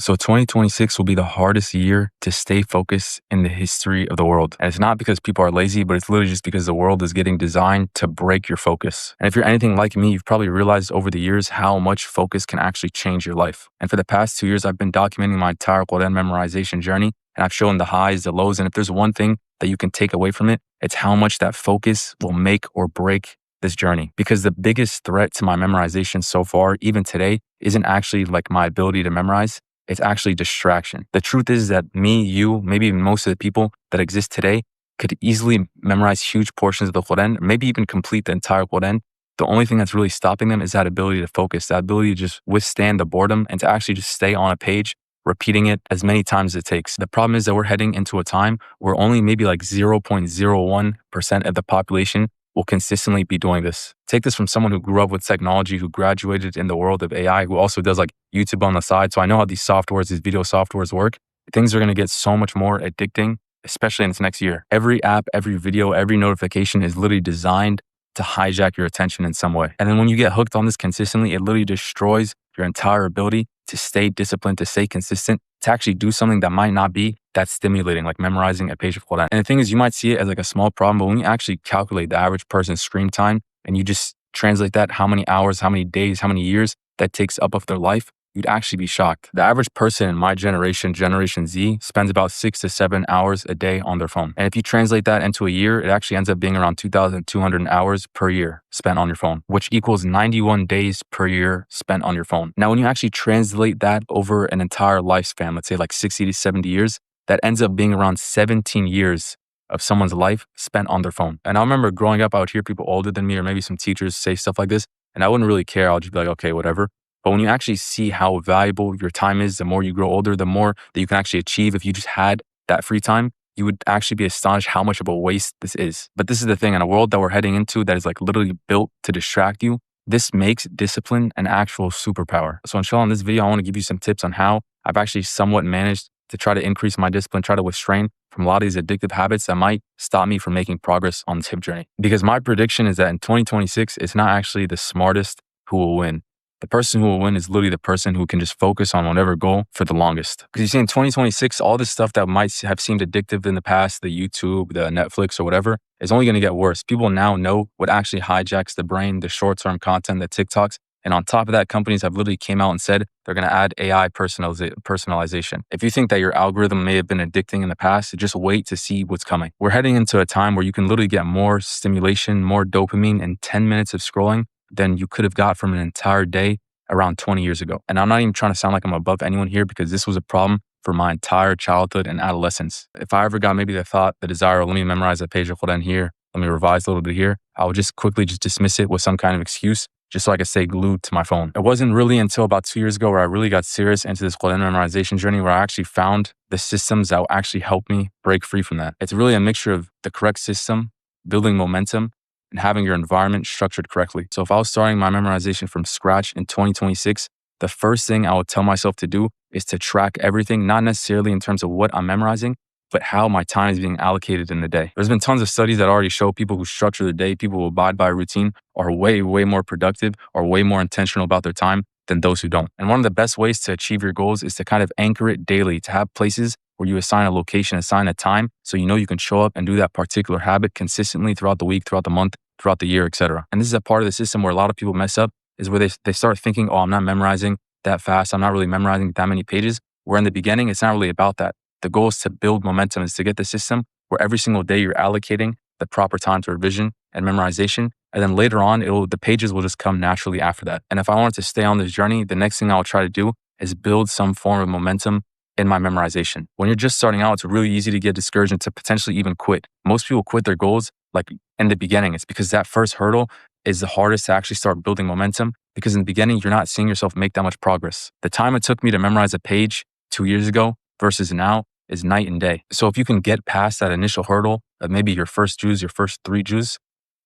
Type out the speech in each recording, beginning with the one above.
So 2026 will be the hardest year to stay focused in the history of the world. And it's not because people are lazy, but it's literally just because the world is getting designed to break your focus. And if you're anything like me, you've probably realized over the years how much focus can actually change your life. And for the past 2 years, I've been documenting my entire Quran memorization journey, and I've shown the highs, the lows. And if there's one thing that you can take away from it, it's how much that focus will make or break this journey. Because the biggest threat to my memorization so far, even today, isn't actually like my ability to memorize. It's actually distraction. The truth is that me, you, maybe even most of the people that exist today could easily memorize huge portions of the Quran, maybe even complete the entire Quran. The only thing that's really stopping them is that ability to focus, that ability to just withstand the boredom and to actually just stay on a page, repeating it as many times as it takes. The problem is that we're heading into a time where only maybe like 0.01% of the population will consistently be doing this. Take this from someone who grew up with technology, who graduated in the world of AI, who also does like YouTube on the side. So I know how these softwares, these video softwares work. Things are going to get so much more addicting, especially in this next year. Every app, every video, every notification is literally designed to hijack your attention in some way. And then when you get hooked on this consistently, it literally destroys your entire ability to stay disciplined, to stay consistent, to actually do something that might not be that stimulating, like memorizing a page of Quran. And the thing is, you might see it as like a small problem, but when you actually calculate the average person's screen time and you just translate that, how many hours, how many days, how many years that takes up of their life, you'd actually be shocked. The average person in my generation, Generation Z, spends about 6 to 7 hours a day on their phone. And if you translate that into a year, it actually ends up being around 2,200 hours per year spent on your phone, which equals 91 days per year spent on your phone. Now, when you actually translate that over an entire lifespan, let's say like 60 to 70 years, that ends up being around 17 years of someone's life spent on their phone. And I remember growing up, I would hear people older than me or maybe some teachers say stuff like this, and I wouldn't really care. I'll just be like, okay, whatever. But when you actually see how valuable your time is, the more you grow older, the more that you can actually achieve. If you just had that free time, you would actually be astonished how much of a waste this is. But this is the thing, in a world that we're heading into that is like literally built to distract you, this makes discipline an actual superpower. So inshallah, in this video, I want to give you some tips on how I've actually somewhat managed to try to increase my discipline, try to restrain from a lot of these addictive habits that might stop me from making progress on this hip journey. Because my prediction is that in 2026, it's not actually the smartest who will win. The person who will win is literally the person who can just focus on whatever goal for the longest. Because you see, in 2026, all this stuff that might have seemed addictive in the past, the YouTube, the Netflix or whatever, is only going to get worse. People now know what actually hijacks the brain, the short-term content, the TikToks. And on top of that, companies have literally came out and said they're going to add AI personalization. If you think that your algorithm may have been addicting in the past, just wait to see what's coming. We're heading into a time where you can literally get more stimulation, more dopamine in 10 minutes of scrolling than you could have got from an entire day around 20 years ago. And I'm not even trying to sound like I'm above anyone here, because this was a problem for my entire childhood and adolescence. If I ever got maybe the thought, the desire, let me memorize a page of Quran here, let me revise a little bit here, I would just quickly just dismiss it with some kind of excuse, just so I could stay glued to my phone. It wasn't really until about 2 years ago where I really got serious into this Quran memorization journey, where I actually found the systems that will actually help me break free from that. It's really a mixture of the correct system, building momentum, and having your environment structured correctly. So if I was starting my memorization from scratch in 2026, the first thing I would tell myself to do is to track everything, not necessarily in terms of what I'm memorizing, but how my time is being allocated in the day. There's been tons of studies that already show people who structure their day, people who abide by a routine, are way, way more productive, or way more intentional about their time than those who don't. And one of the best ways to achieve your goals is to kind of anchor it daily, to have places where you assign a location, assign a time, so you know you can show up and do that particular habit consistently throughout the week, throughout the month, throughout the year, etc. And this is a part of the system where a lot of people mess up, is where they start thinking, oh, I'm not memorizing that fast, I'm not really memorizing that many pages, where in the beginning, it's not really about that. The goal is to build momentum, is to get the system where every single day you're allocating the proper time to revision and memorization. And then later on, the pages will just come naturally after that. And if I wanted to stay on this journey, the next thing I'll try to do is build some form of momentum in my memorization. When you're just starting out, it's really easy to get discouraged and to potentially even quit. Most people quit their goals like in the beginning. It's because that first hurdle is the hardest to actually start building momentum, because in the beginning, you're not seeing yourself make that much progress. The time it took me to memorize a page 2 years ago versus now is night and day. So if you can get past that initial hurdle of maybe your first juz, your first 3 juz,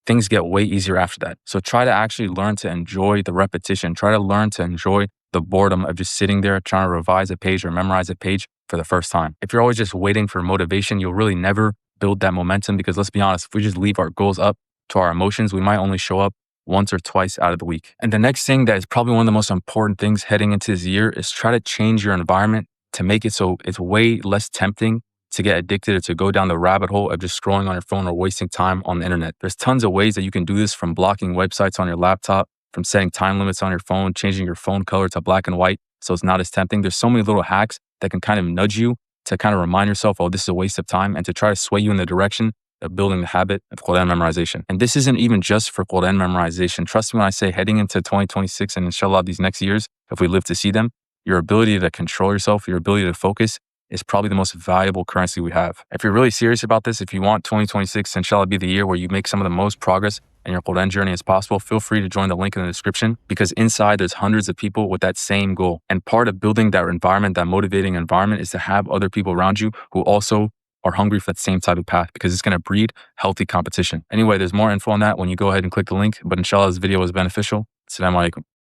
things get way easier after that. So try to actually learn to enjoy the repetition. Try to learn to enjoy the boredom of just sitting there trying to revise a page or memorize a page for the first time. If you're always just waiting for motivation, you'll really never build that momentum, because let's be honest, if we just leave our goals up to our emotions, we might only show up once or twice out of the week. And the next thing that is probably one of the most important things heading into this year is try to change your environment to make it so it's way less tempting to get addicted or to go down the rabbit hole of just scrolling on your phone or wasting time on the internet. There's tons of ways that you can do this, from blocking websites on your laptop, from setting time limits on your phone, changing your phone color to black and white so it's not as tempting. There's so many little hacks that can kind of nudge you to kind of remind yourself, oh, this is a waste of time, and to try to sway you in the direction of building the habit of Quran memorization. And this isn't even just for Quran memorization. Trust me when I say, heading into 2026 and inshallah these next years, if we live to see them, your ability to control yourself, your ability to focus is probably the most valuable currency we have. If you're really serious about this, if you want 2026 inshallah be the year where you make some of the most progress in your Quran journey as possible, feel free to join the link in the description, because inside there's hundreds of people with that same goal. And part of building that environment, that motivating environment, is to have other people around you who also are hungry for that same type of path, because it's going to breed healthy competition. Anyway, there's more info on that when you go ahead and click the link. But inshallah, this video was beneficial. Assalamu alaikum.